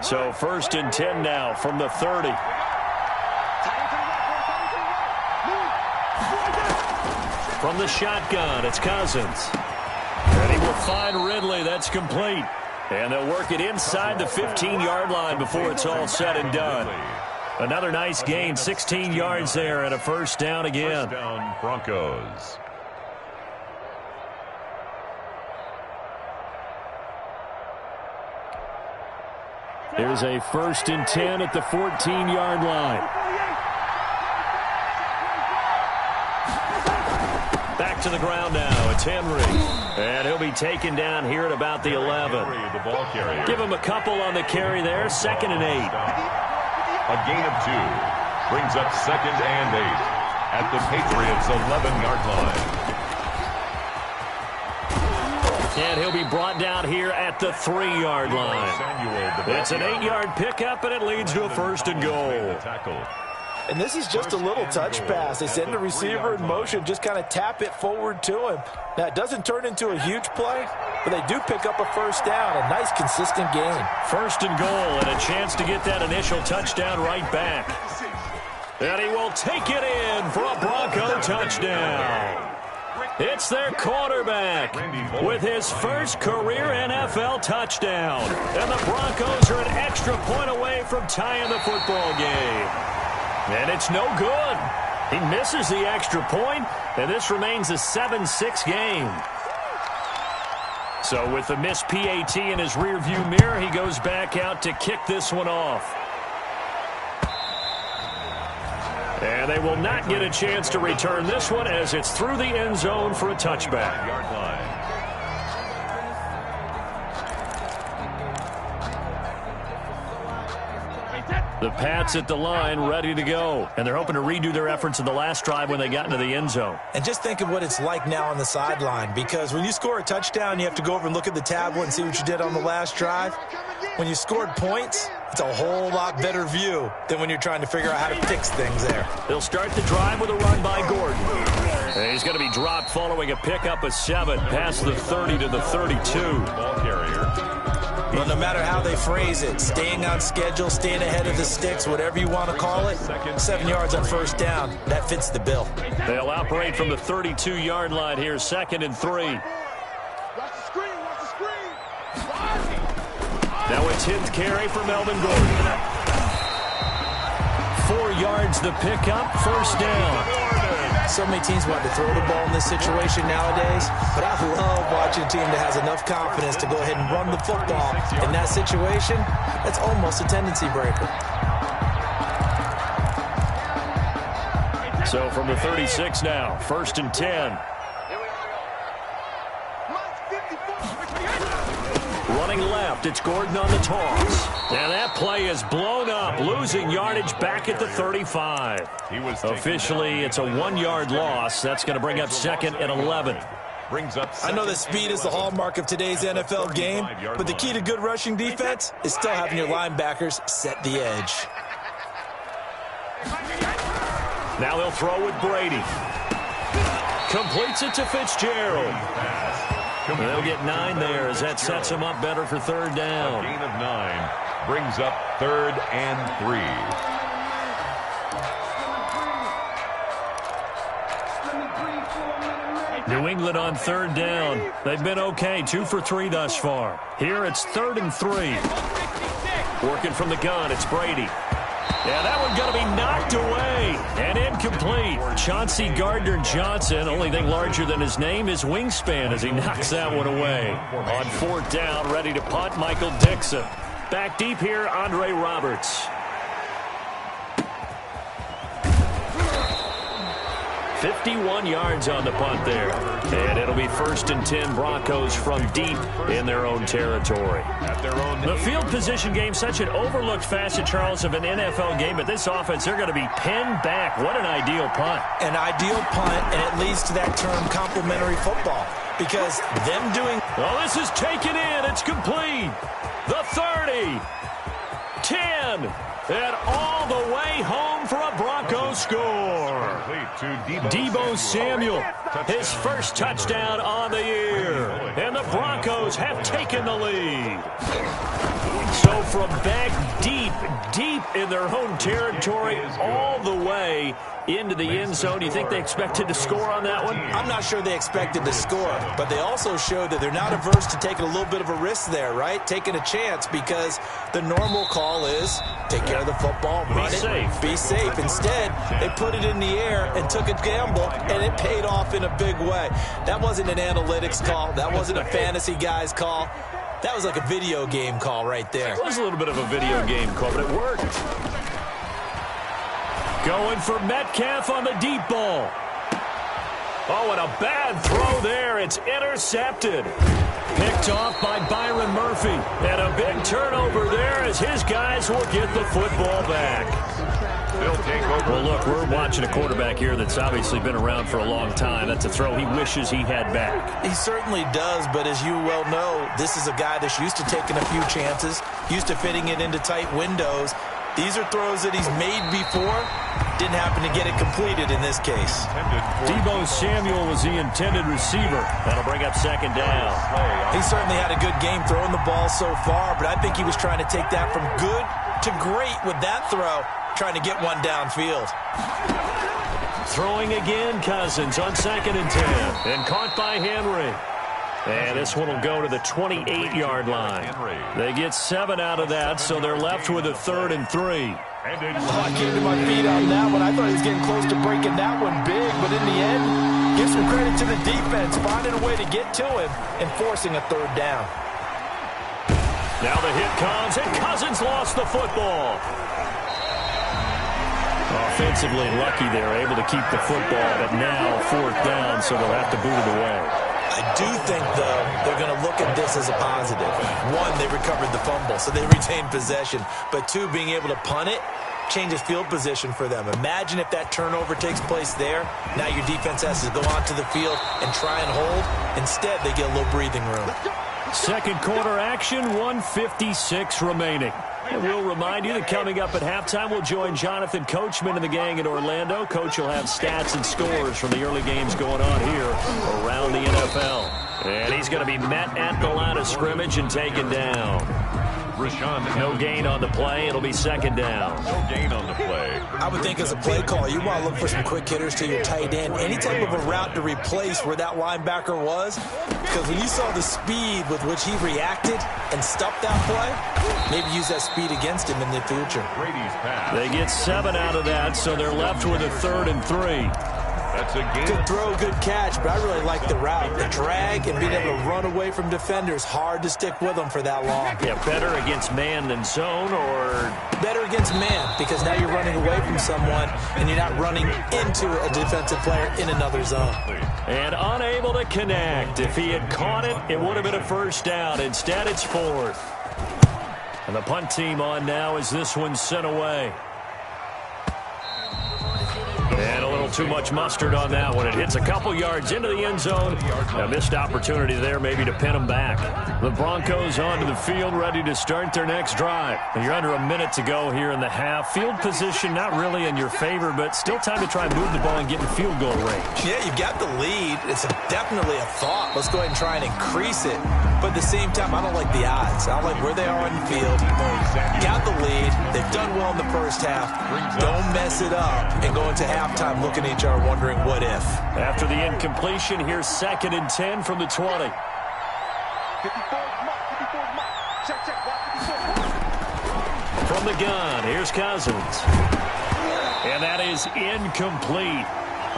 So 1st and 10 now from the 30. From the shotgun, it's Cousins. And he will find Ridley. That's complete. And they'll work it inside the 15-yard line before it's all said and done. Another nice gain, 16 yards there, and a first down again. First down, Broncos. There's a 1st and 10 at the 14-yard line. Back to the ground now. It's Henry. And he'll be taken down here at about the 11. Henry, the ball carrier. Give him a couple on the carry there. 2nd and 8. A gain of 2. Brings up 2nd and 8 at the Patriots' 11-yard line. And he'll be brought down here at the 3-yard line. It's an 8-yard pickup, and it leads to a 1st and goal. And this is just a little touch pass. They send the receiver in motion, just kind of tap it forward to him. Now, it doesn't turn into a huge play, but they do pick up a first down. A nice, consistent gain. 1st and goal, and a chance to get that initial touchdown right back. And he will take it in for a Bronco touchdown. It's their quarterback with his first career NFL touchdown. And the Broncos are an extra point away from tying the football game. And it's no good. He misses the extra point, and this remains a 7-6 game. So with the missed PAT in his rearview mirror, he goes back out to kick this one off. And they will not get a chance to return this one as it's through the end zone for a touchback. The Pats at the line ready to go. And they're hoping to redo their efforts in the last drive when they got into the end zone. And just think of what it's like now on the sideline, because when you score a touchdown, you have to go over and look at the tablet and see what you did on the last drive. When you scored points, it's a whole lot better view than when you're trying to figure out how to fix things there. They'll start the drive with a run by Gordon. And he's going to be dropped following a pickup of 7 past the 30 to the 32. Ball carrier. Well, no matter how they phrase it, staying on schedule, staying ahead of the sticks, whatever you want to call it, 7 yards on first down, that fits the bill. They'll operate from the 32-yard line here, 2nd and 3. Now a 10th carry for Melvin Gordon. 4 yards the pickup, first down. So many teams want to throw the ball in this situation nowadays, but I love watching a team that has enough confidence to go ahead and run the football. In that situation, that's almost a tendency breaker. So from the 36 now, 1st and 10. Running left, it's Gordon on the toss. And that play is blown up, losing yardage back at the 35. Officially, it's a 1-yard loss. That's going to bring up 2nd and 11. I know that speed is the hallmark of today's NFL game, but the key to good rushing defense is still having your linebackers set the edge. Now they'll throw with Brady. Completes it to Fitzgerald. They'll get 9 there as that sets them up better for 3rd down. A gain of 9 brings up 3rd and 3. New England on 3rd down. They've been okay, 2 for 3 thus far. Here it's 3rd and 3. Working from the gun, it's Brady. Yeah, that one's going to be knocked away and incomplete. Chauncey Gardner-Johnson, only thing larger than his name is wingspan as he knocks that one away. On 4th down, ready to punt, Michael Dixon. Back deep here, Andre Roberts. 51 yards on the punt there. And it'll be 1st and 10 Broncos from deep in their own territory. The field position game, such an overlooked facet, Charles, of an NFL game. But this offense, they're going to be pinned back. What an ideal punt. An ideal punt, and it leads to that term complementary football. because them doing... Oh, this is taken in. It's complete. The 30. 10. And all the way home for a Broncos score. Deebo Samuel, his first touchdown on the year. And the Broncos have taken the lead. So from back deep in their own territory all the way into the end zone, you think they expected to score on that one? I'm not sure they expected to score, but they also showed that they're not averse to taking a little bit of a risk there, right? Taking a chance, because the normal call is take care of the football, run it, be safe. Instead, they put it in the air and took a gamble, and it paid off in a big way. That wasn't an analytics call. That wasn't a fantasy guy's call. That was like a video game call right there. It was a little bit of a video game call, but it worked. Going for Metcalf on the deep ball. Oh, and a bad throw there. It's intercepted. Picked off by Byron Murphy. And a big turnover there as his guys will get the football back. Well, look, we're watching a quarterback here that's obviously been around for a long time. That's a throw he wishes he had back. He certainly does, but as you well know, this is a guy that's used to taking a few chances, used to fitting it into tight windows. These are throws that he's made before. Didn't happen to get it completed in this case. Deebo Samuel was the intended receiver. That'll bring up second down. He certainly had a good game throwing the ball so far, but I think he was trying to take that from good to great with that throw, trying to get one downfield. Throwing again, Cousins on 2nd and 10. And caught by Henry. And this one will go to the 28-yard line. They get 7 out of that, so they're left with a 3rd and 3. I came to my feet on that one. I thought he was getting close to breaking that one big, but in the end, give some credit to the defense, finding a way to get to him and forcing a 3rd down. Now the hit comes, and Cousins lost the football. Offensively lucky they're able to keep the football, but now 4th down, so they'll have to boot it away. I do think, though, they're going to look at this as a positive. 1, they recovered the fumble, so they retained possession. But 2, being able to punt it changes field position for them. Imagine if that turnover takes place there. Now your defense has to go onto the field and try and hold. Instead, they get a little breathing room. Second quarter action, 1:56 remaining. And we'll remind you that coming up at halftime, we'll join Jonathan Coachman and the gang in Orlando. Coach will have stats and scores from the early games going on here around the NFL. And he's going to be met at the line of scrimmage and taken down. No gain on the play. It'll be 2nd down. No gain on the play. I would think as a play call, you want to look for some quick hitters to your tight end. Any type of a route to replace where that linebacker was. Because when you saw the speed with which he reacted and stopped that play, maybe use that speed against him in the future. They get 7 out of that, so they're left with a 3rd and 3. That's a gain. Good throw, good catch, but I really like the route. The drag and being able to run away from defenders, hard to stick with them for that long. Yeah, better against man than zone, or better against man, because now you're running away from someone and you're not running into a defensive player in another zone. And unable to connect. If he had caught it, it would have been a 1st down. Instead, it's 4th. And the punt team on now as this one's sent away. And a little too much mustard on that one. It hits a couple yards into the end zone. A missed opportunity there maybe to pin them back. The Broncos onto the field, ready to start their next drive. And you're under a minute to go here in the half. Field position not really in your favor, but still time to try and move the ball and get in field goal range. Yeah, you've got the lead. It's definitely a thought. Let's go ahead and try and increase it. But at the same time, I don't like the odds. I don't like where they are on the field. Got the lead. They've done well in the first half. Don't mess it up and go into halftime looking at each other wondering what if. After the incompletion, here's 2nd and 10 from the 20. From the gun, here's Cousins. And that is incomplete.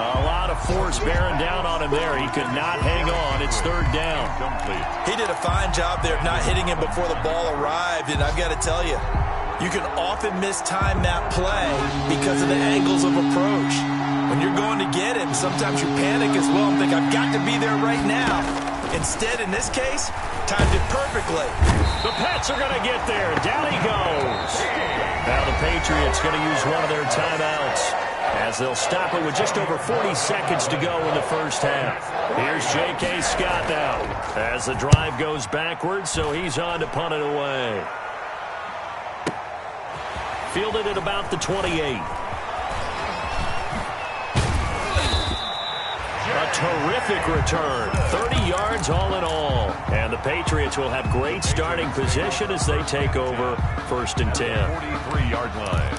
A lot of force bearing down on him there. He could not hang on. It's 3rd down. He did a fine job there of not hitting him before the ball arrived. And I've got to tell you, you can often mistime that play because of the angles of approach. When you're going to get him, sometimes you panic as well and think, I've got to be there right now. Instead, in this case, timed it perfectly. The Pats are going to get there. Down he goes. Now the Patriots going to use one of their timeouts. as they'll stop it with just over 40 seconds to go in the first half. Here's J.K. Scott now as the drive goes backwards, so he's on to punt it away. Fielded at about the 28. A terrific return. 30 yards all in all. And the Patriots will have great starting position as they take over 1st and 10. 43-yard line.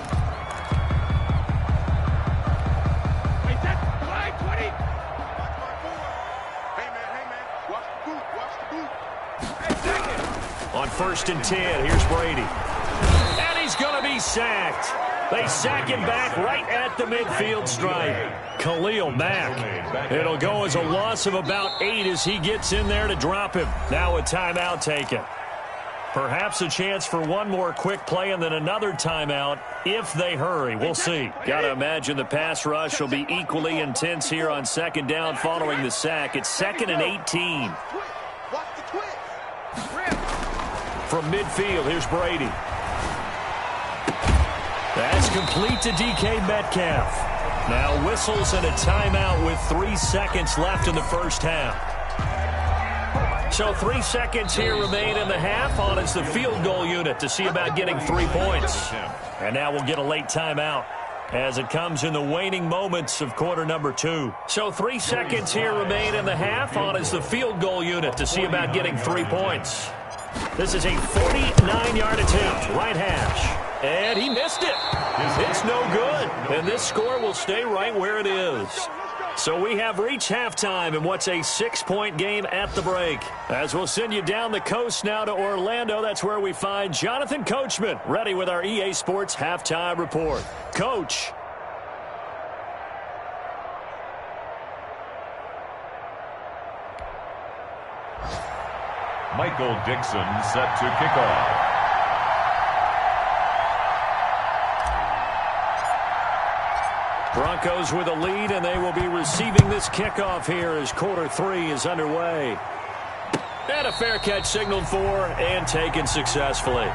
On 1st and 10, here's Brady. And he's going to be sacked. They sack him back right at the midfield stripe. Khalil Mack. It'll go as a loss of about 8 as he gets in there to drop him. Now a timeout taken. Perhaps a chance for one more quick play and then another timeout if they hurry. We'll see. Got to imagine the pass rush will be equally intense here on 2nd down following the sack. It's 2nd and 18. From midfield, here's Brady. That's complete to DK Metcalf. Now whistles and a timeout with 3 seconds left in the first half. So 3 seconds here remain in the half on as the field goal unit to see about getting 3 points. And now we'll get a late timeout as it comes in the waning moments of quarter number 2. So 3 seconds here remain in the half on as the field goal unit to see about getting 3 points. This is a 49-yard attempt, right hash. And he missed it. It's no good. And this score will stay right where it is. So we have reached halftime in what's a 6-point game at the break. As we'll send you down the coast now to Orlando, that's where we find Jonathan Coachman, ready with our EA Sports halftime report. Coach. Michael Dixon set to kick off. Broncos with a lead, and they will be receiving this kickoff here as quarter 3 is underway. And a fair catch signaled for and taken successfully.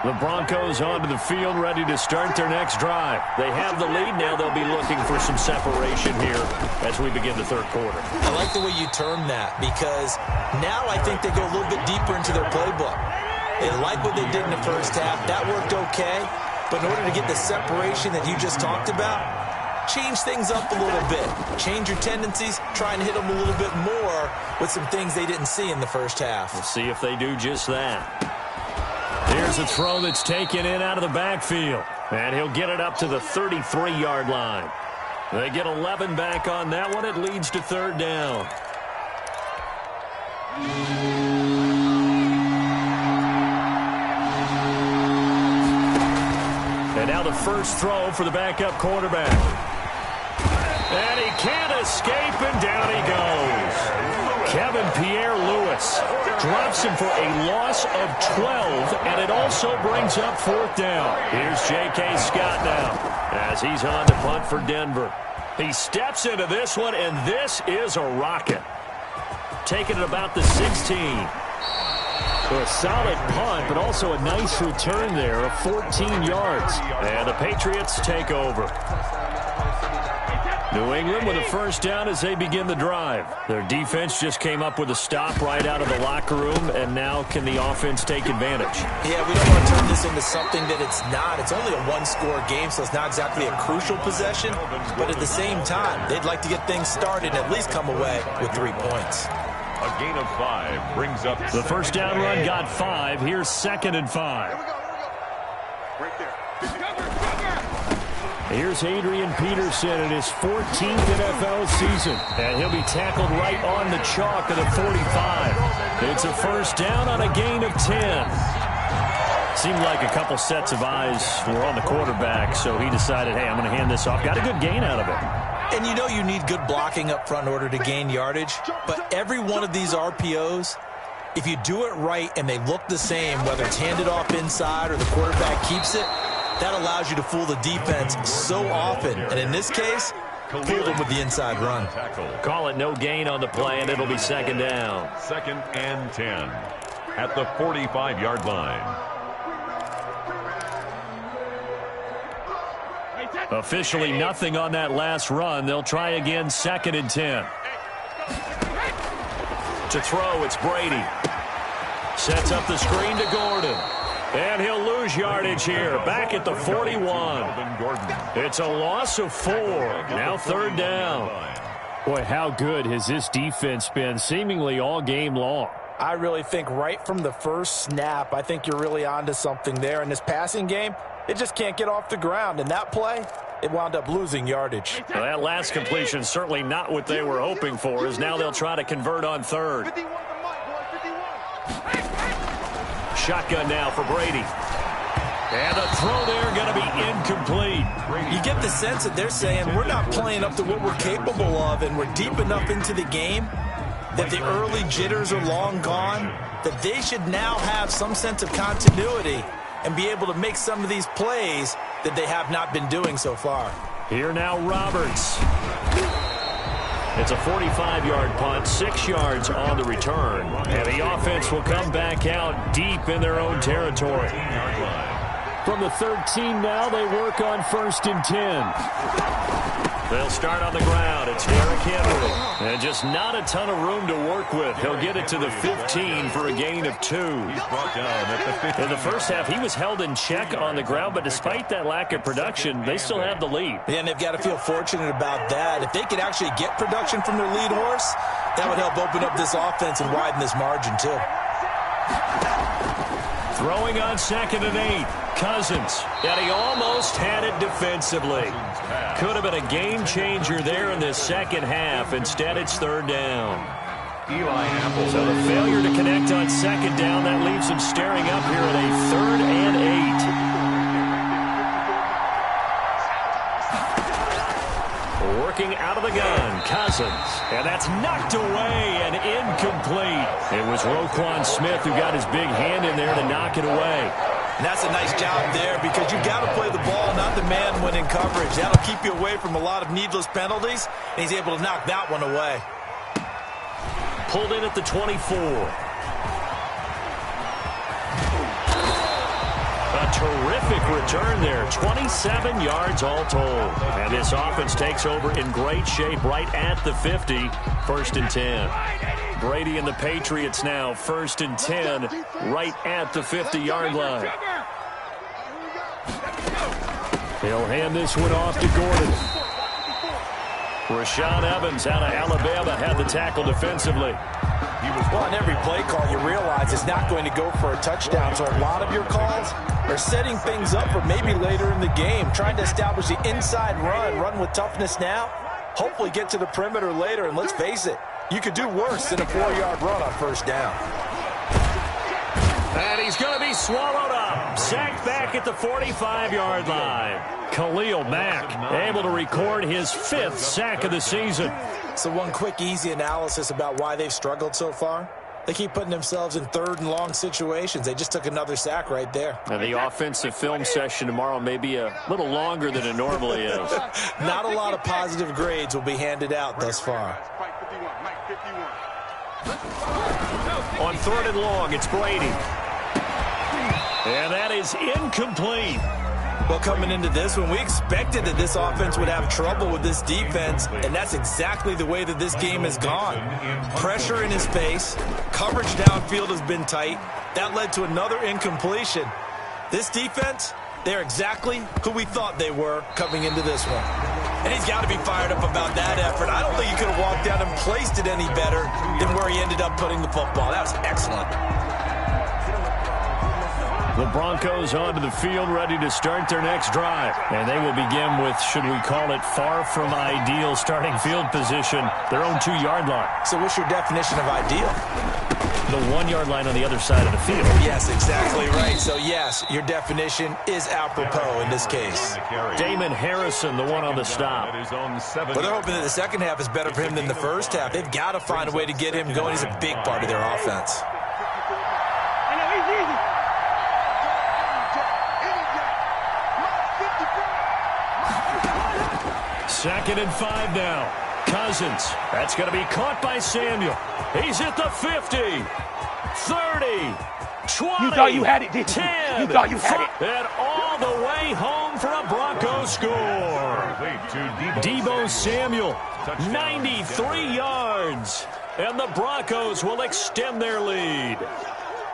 The Broncos onto the field, ready to start their next drive. They have the lead. Now they'll be looking for some separation here as we begin the third quarter. I like the way you term that because now I think they go a little bit deeper into their playbook. They like what they did in the first half. That worked okay. But in order to get the separation that you just talked about, change things up a little bit. Change your tendencies. Try and hit them a little bit more with some things they didn't see in the first half. We'll see if they do just that. Here's a throw that's taken in out of the backfield. And he'll get it up to the 33-yard line. They get 11 back on that one. It leads to 3rd down. And now the first throw for the backup quarterback. And he can't escape, and down he goes. Kevin Pierre-Louis drops him for a loss of 12, and it also brings up 4th down. Here's J.K. Scott now as he's on to punt for Denver. He steps into this one, and this is a rocket. Taking it about the 16. So a solid punt, but also a nice return there of 14 yards. And the Patriots take over. New England with a first down as they begin the drive. Their defense just came up with a stop right out of the locker room, and now can the offense take advantage? Yeah, we don't want to turn this into something that it's not. It's only a one-score game, so it's not exactly a crucial possession. But at the same time, they'd like to get things started and at least come away with 3 points. A gain of 5 brings up the first down run got 5. Here's 2nd and 5. Right there. Here's Adrian Peterson in his 14th NFL season. And he'll be tackled right on the chalk of the 45. It's a first down on a gain of 10. Seemed like a couple sets of eyes were on the quarterback, so he decided, hey, I'm going to hand this off. Got a good gain out of it. And you know you need good blocking up front in order to gain yardage. But every one of these RPOs, if you do it right and they look the same, whether it's handed off inside or the quarterback keeps it, that allows you to fool the defense so often. And in this case, fooled him with the inside run. Call it no gain on the play, and it'll be second down. 2nd and 10 at the 45-yard line. Officially nothing on that last run. They'll try again, 2nd and 10. To throw, it's Brady. Sets up the screen to Gordon. And he'll lose yardage here, back at the 41. It's a loss of 4. Now 3rd down. Boy, how good has this defense been seemingly all game long? I really think right from the first snap, I think you're really onto something there. In this passing game, it just can't get off the ground. And that play, it wound up losing yardage. Well, that last completion certainly not what they were hoping for, as now they'll try to convert on 3rd. Shotgun now for Brady. And the throw there going to be incomplete. You get the sense that they're saying we're not playing up to what we're capable of, and we're deep enough into the game that the early jitters are long gone, that they should now have some sense of continuity and be able to make some of these plays that they have not been doing so far. Here now, Roberts. It's a 45-yard punt, 6 yards on the return. And the offense will come back out deep in their own territory. From the 13 now, they work on 1st and 10. They'll start on the ground. It's Derrick Henry. And just not a ton of room to work with. He'll get it to the 15 for a gain of 2. In the first half, he was held in check on the ground, but despite that lack of production, they still have the lead. Yeah, and they've got to feel fortunate about that. If they could actually get production from their lead horse, that would help open up this offense and widen this margin too. Throwing on 2nd and 8. Cousins. And he almost had it defensively. Could have been a game changer there in this second half. Instead, it's 3rd down. So the failure to connect on 2nd down, that leaves him staring up here at a 3rd and 8. Working out of the gun, Cousins. And that's knocked away and incomplete. It was Roquan Smith who got his big hand in there to knock it away. And that's a nice job there, because you've got to play the ball, not the man when in coverage. That'll keep you away from a lot of needless penalties, and he's able to knock that one away. Pulled in at the 24. A terrific return there. 27 yards all told. And this offense takes over in great shape right at the 50. 1st and 10. Brady and the Patriots now 1st and 10 right at the 50-yard line. He'll hand this one off to Gordon. Rashaan Evans out of Alabama had the tackle defensively. Well, on every play call, you realize it's not going to go for a touchdown. So a lot of your calls are setting things up for maybe later in the game, trying to establish the inside run with toughness now, hopefully get to the perimeter later. And let's face it, you could do worse than a 4-yard run on 1st down. And he's going to be swallowed up. Sacked back at the 45-yard line. Khalil Mack able to record his 5th sack of the season. So one quick, easy analysis about why they've struggled so far. They keep putting themselves in 3rd and long situations. They just took another sack right there. And the offensive film session tomorrow may be a little longer than it normally is. Not a lot of positive grades will be handed out thus far. On 3rd and long, it's Brady. And that is incomplete. Well, coming into this one, we expected that this offense would have trouble with this defense, and that's exactly the way that this game has gone. Pressure in his face, coverage downfield has been tight. That led to another incompletion. This defense, they're exactly who we thought they were coming into this one. And he's got to be fired up about that effort. I don't think he could have walked down and placed it any better than where he ended up putting the football. That was excellent. The Broncos onto the field, ready to start their next drive. And they will begin with, should we call it, far from ideal starting field position, their own 2-yard line. So what's your definition of ideal? The 1-yard line on the other side of the field. Yes, exactly right. So, yes, your definition is apropos in this case. Damon Harrison, the one on the stop. But they're hoping that the second half is better for him than the first half. They've got to find a way to get him going. He's a big part of their offense. 2nd and 5 now. Cousins. That's going to be caught by Samuel. He's at the 50. 30. 20. You thought you had it, didn't you? 10. You thought you had it. And all the way home for a Broncos score. Deebo Samuel, 93 yards. And the Broncos will extend their lead.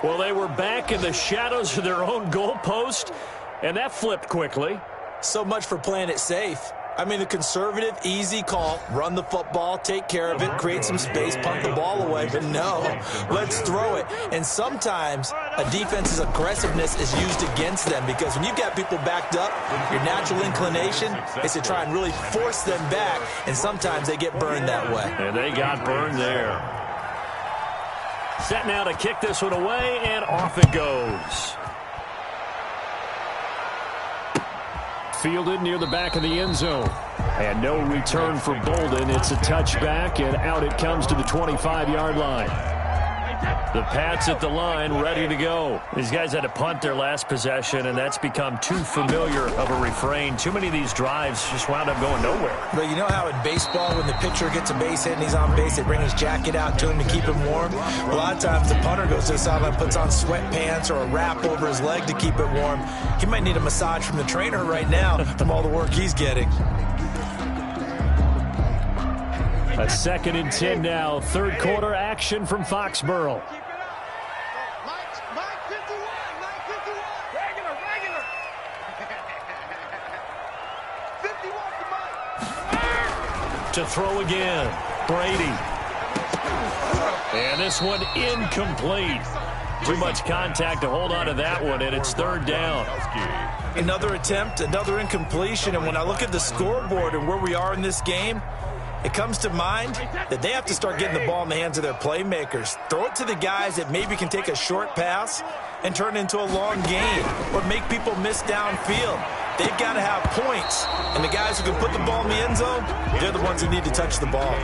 Well, they were back in the shadows of their own goalpost, and that flipped quickly. So much for playing it safe. I mean, the conservative, easy call, run the football, take care of it, create some space, punt the ball away. But no, let's throw it. And sometimes a defense's aggressiveness is used against them because when you've got people backed up, your natural inclination is to try and really force them back, and sometimes they get burned that way. And they got burned there. Set now to kick this one away, and off it goes. Fielded near the back of the end zone. And no return for Bolden. It's a touchback, and out it comes to the 25-yard line. The Pats at the line, ready to go. These guys had to punt their last possession, and that's become too familiar of a refrain. Too many of these drives just wound up going nowhere. But you know how in baseball, when the pitcher gets a base hit and he's on base, they bring his jacket out to him to keep him warm? A lot of times the punter goes to the sideline, puts on sweatpants or a wrap over his leg to keep it warm. He might need a massage from the trainer right now from all the work he's getting. A 2nd and 10 now. Third quarter action from Foxborough. To throw again, Brady. And this one incomplete. Too much contact to hold on to that one, and it's 3rd down. Another attempt, another incompletion, and when I look at the scoreboard and where we are in this game, it comes to mind that they have to start getting the ball in the hands of their playmakers. Throw it to the guys that maybe can take a short pass and turn it into a long gain or make people miss downfield. They've got to have points, and the guys who can put the ball in the end zone, they're the ones who need to touch the ball.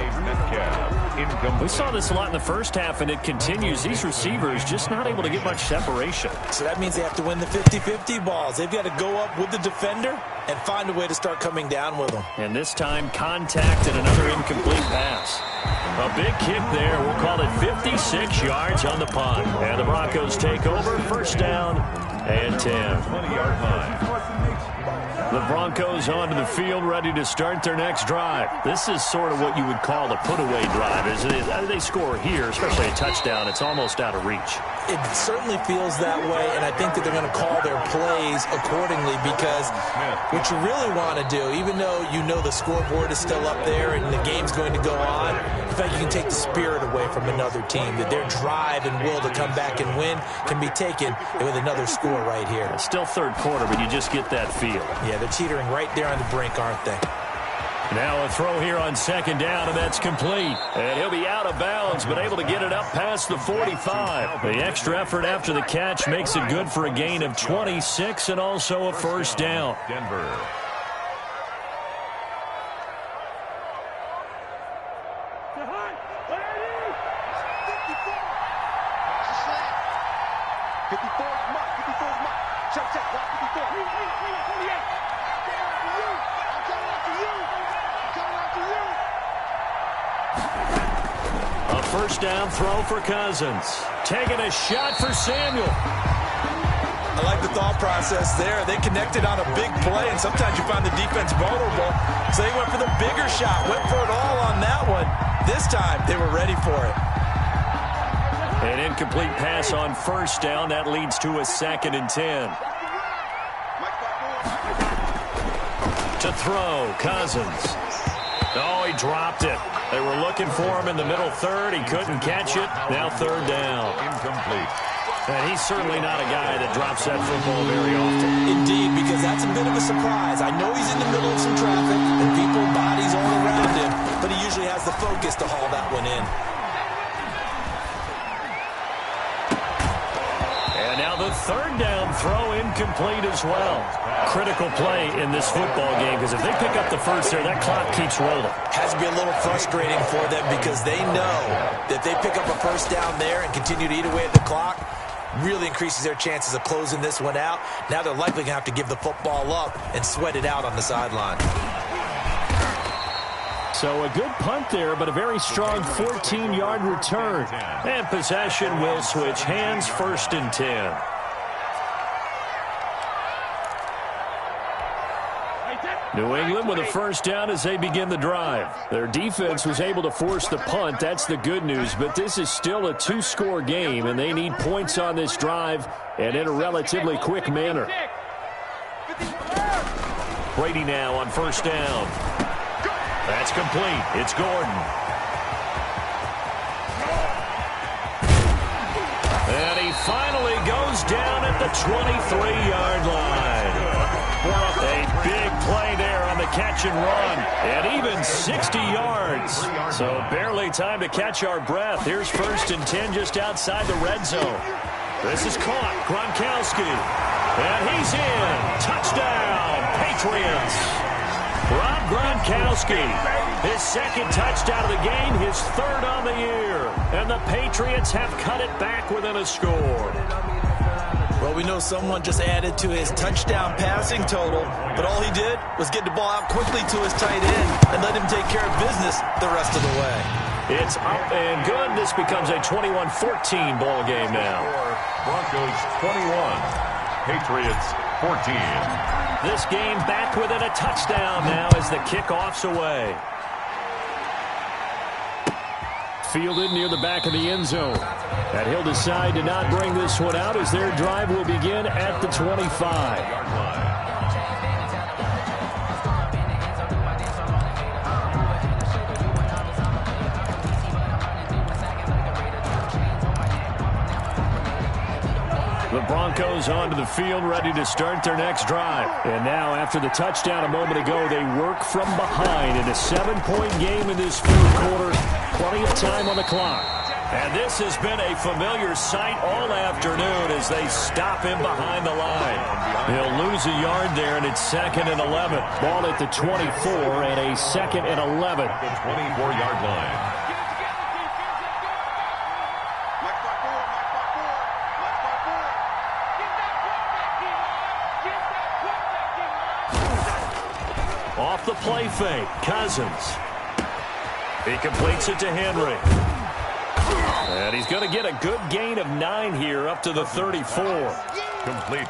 We saw this a lot in the first half, and it continues. These receivers just not able to get much separation. So that means they have to win the 50-50 balls. They've got to go up with the defender and find a way to start coming down with them. And this time, contact and another incomplete pass. A big kick there. We'll call it 56 yards on the punt. And the Broncos take over. 1st down and 10. 20-yard line. The Broncos onto the field, ready to start their next drive. This is sort of what you would call a put-away drive. As they score here, especially a touchdown, it's almost out of reach. It certainly feels that way, and I think that they're going to call their plays accordingly because what you really want to do, even though you know the scoreboard is still up there and the game's going to go on, in fact, you can take the spirit away from another team, that their drive and will to come back and win can be taken with another score right here. It's still 3rd quarter, but you just get that feel. Yeah, they're teetering right there on the brink, aren't they? Now a throw here on 2nd down, and that's complete. And he'll be out of bounds, but able to get it up past the 45. The extra effort after the catch makes it good for a gain of 26 and also a 1st down. Denver. A 1st down throw for Cousins. Taking a shot for Samuel. I like the thought process there. They connected on a big play, and sometimes you find the defense vulnerable. So they went for the bigger shot, went for it all on that one. This time, they were ready for it. An incomplete pass on 1st down. That leads to a 2nd and 10. To throw, Cousins. Oh, he dropped it. They were looking for him in the middle 3rd. He couldn't catch it. Now 3rd down. Incomplete. And he's certainly not a guy that drops that football very often. Indeed, because that's a bit of a surprise. I know he's in the middle of some traffic and people, bodies all around him, but he usually has the focus to haul that one in. And now the 3rd down throw incomplete as well. Critical play in this football game because if they pick up the 1st there, that clock keeps rolling. Has to be a little frustrating for them because they know that if they pick up a 1st down there and continue to eat away at the clock, really increases their chances of closing this one out. Now they're likely going to have to give the football up and sweat it out on the sideline. So a good punt there, but a very strong 14-yard return. And possession will switch hands, 1st and 10. New England with a first down as they begin the drive. Their defense was able to force the punt. That's the good news, but this is still a 2-score game, and they need points on this drive and in a relatively quick manner. Brady now on first down. That's complete. It's Gordon. And he finally goes down at the 23-yard line. A big play there on the catch and run. And even 60 yards. So barely time to catch our breath. Here's 1st and 10 just outside the red zone. This is caught. Gronkowski. And he's in. Touchdown, Patriots. Rob Gronkowski. His 2nd touchdown of the game, his 3rd on the year. And the Patriots have cut it back within a score. Well, we know someone just added to his touchdown passing total, but all he did was get the ball out quickly to his tight end and let him take care of business the rest of the way. It's up and good. This becomes a 21-14 ball game now. Broncos 21, Patriots 14. This game back within a touchdown now as the kickoff's away. Fielded near the back of the end zone. And he'll decide to not bring this one out as their drive will begin at the 25. The Broncos onto the field, ready to start their next drive. And now, after the touchdown a moment ago, they work from behind in a 7-point game in this 4th quarter. Plenty of time on the clock. And this has been a familiar sight all afternoon as they stop him behind the line. He'll lose a yard there, and it's 2nd and 11. Ball at the 24 and a 2nd and 11. The 24-yard line. Off the play fake, Cousins. He completes it to Henry. And he's going to get a good gain of 9 here up to the 34.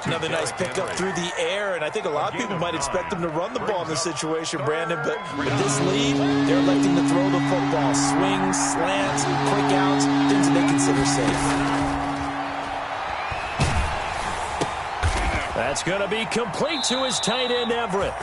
Another nice pickup through the air, and I think a lot of people might expect them to run the ball in this situation, Brandon, but with this lead, they're electing to throw the football. Swings, slants, quick outs, things that they consider safe. That's going to be complete to his tight end, Everett.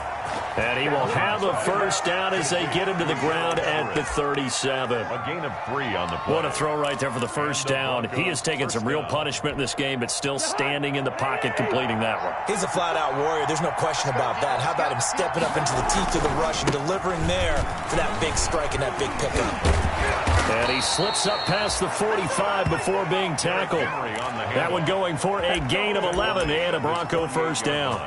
And he will have a first down as they get him to the ground at the 37. A gain of 3 on the play. What a throw right there for the first down. He has taken some real punishment in this game, but still standing in the pocket completing that one. He's a flat-out warrior. There's no question about that. How about him stepping up into the teeth of the rush and delivering there for that big strike and that big pickup. And he slips up past the 45 before being tackled. That one going for a gain of 11 and a Bronco first down.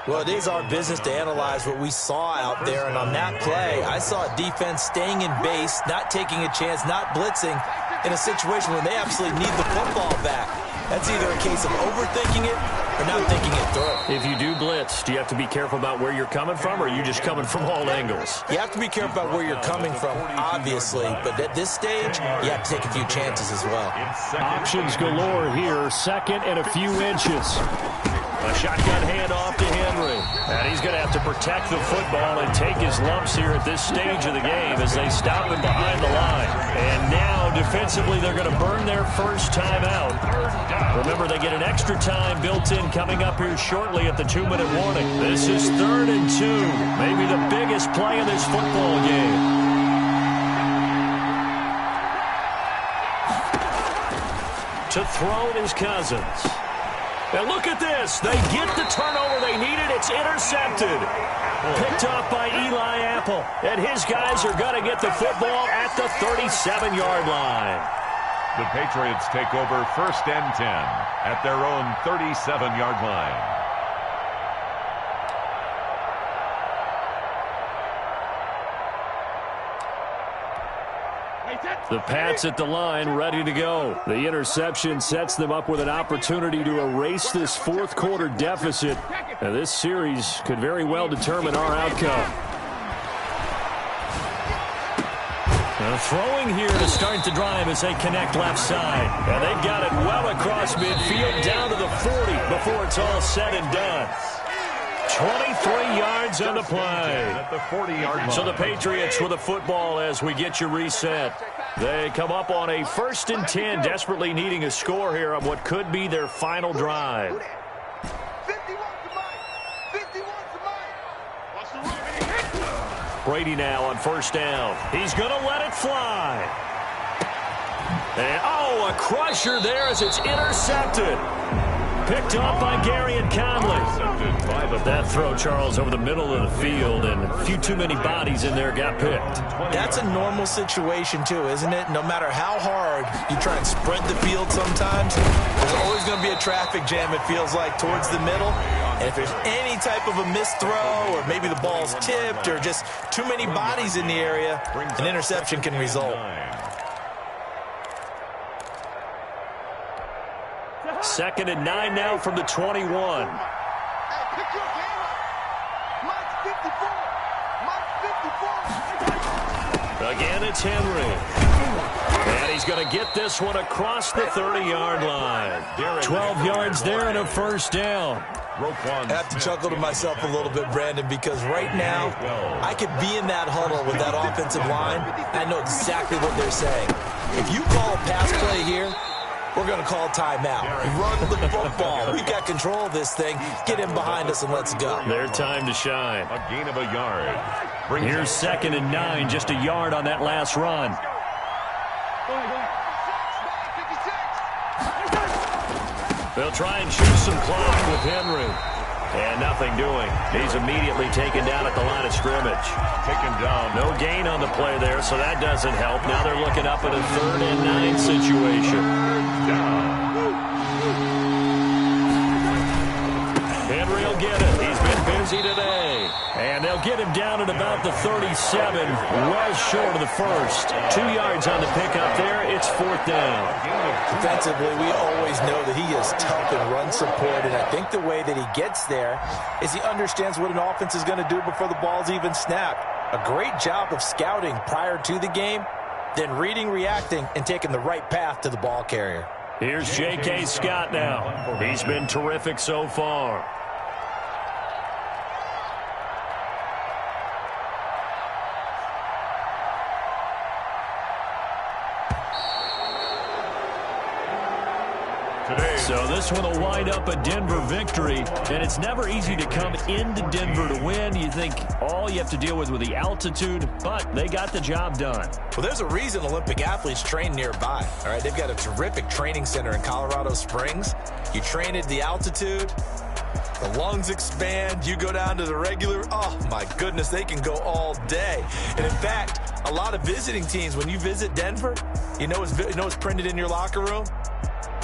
Well, it is our business to analyze what we saw out there, and on that play, I saw a defense staying in base, not taking a chance, not blitzing, in a situation when they absolutely need the football back. That's either a case of overthinking it or not thinking it through. If you do blitz, do you have to be careful about where you're coming from, or are you just coming from all angles? You have to be careful about where you're coming from, obviously, but at this stage, you have to take a few chances as well. Options galore here, 2nd and a few inches. A shotgun handoff to Henry. And he's going to have to protect the football and take his lumps here at this stage of the game as they stop him behind the line. And now, defensively, they're going to burn their first time out. Remember, they get an extra time built in coming up here shortly at the 2-minute warning. This is 3rd and 2. Maybe the biggest play of this football game. To throw it is Cousins. And look at this. They get the turnover they needed. It's intercepted. Picked off by Eli Apple. And his guys are going to get the football at the 37-yard line. The Patriots take over 1st and 10 at their own 37-yard line. The Pats at the line, ready to go. The interception sets them up with an opportunity to erase this 4th quarter deficit. And this series could very well determine our outcome. Throwing here to start the drive as they connect left side. And they've got it well across midfield down to the 40 before it's all said and done. 23 yards on the play. At the 40-yard line. So the Patriots with the football as we get you reset. They come up on a 1st and 10, desperately needing a score here on what could be their final drive. Brady now on 1st down. He's going to let it fly. And, oh, a crusher there as it's intercepted. Picked off by Gary and Conley. That throw, Charles, over the middle of the field, and a few too many bodies in there got picked. That's a normal situation, too, isn't it? No matter how hard you try and sprint the field sometimes, there's always going to be a traffic jam, it feels like, towards the middle. And if there's any type of a missed throw, or maybe the ball's tipped, or just too many bodies in the area, an interception can result. 2nd and 9 now from the 21. Again, it's Henry. And he's going to get this one across the 30-yard line. 12 yards there and a 1st down. I have to chuckle to myself a little bit, Brandon, because right now I could be in that huddle with that offensive line. I know exactly what they're saying. If you call a pass play here, we're going to call timeout. Run the football. We've got control of this thing. Get him behind us and let's go. Their time to shine. A gain of a yard. Here's 2nd and 9, just a yard on that last run. They'll try and shoot some clock with Henry. And nothing doing. He's immediately taken down at the line of scrimmage. Taken down. No gain on the play there, so that doesn't help. Now they're looking up at a 3rd and 9 situation. Henry will get it. He's been busy today. And they'll get him down at about the 37, well short of the 1st. 2 yards on the pickup there. It's 4th down. Defensively, we always know that he is tough in run support, and I think the way that he gets there is he understands what an offense is going to do before the ball's even snapped. A great job of scouting prior to the game, then reading, reacting, and taking the right path to the ball carrier. Here's J.K. Scott now. He's been terrific so far. So this one will wind up a Denver victory, and it's never easy to come into Denver to win. You think all you have to deal with the altitude, but they got the job done. Well, there's a reason Olympic athletes train nearby. All right, they've got a terrific training center in Colorado Springs. You train at the altitude, the lungs expand, you go down to the regular, oh my goodness, they can go all day. And in fact, a lot of visiting teams, when you visit Denver, you know what's printed in your locker room?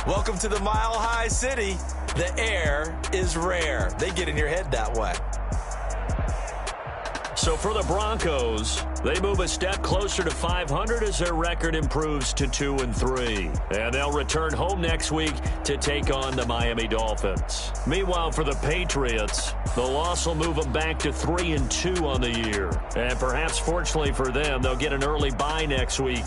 Welcome to the Mile High City. The air is rare. They get in your head that way. So for the Broncos, they move a step closer to 500 as their record improves to 2-3. And they'll return home next week to take on the Miami Dolphins. Meanwhile, for the Patriots, the loss will move them back to 3-2 on the year. And perhaps fortunately for them, they'll get an early bye next week.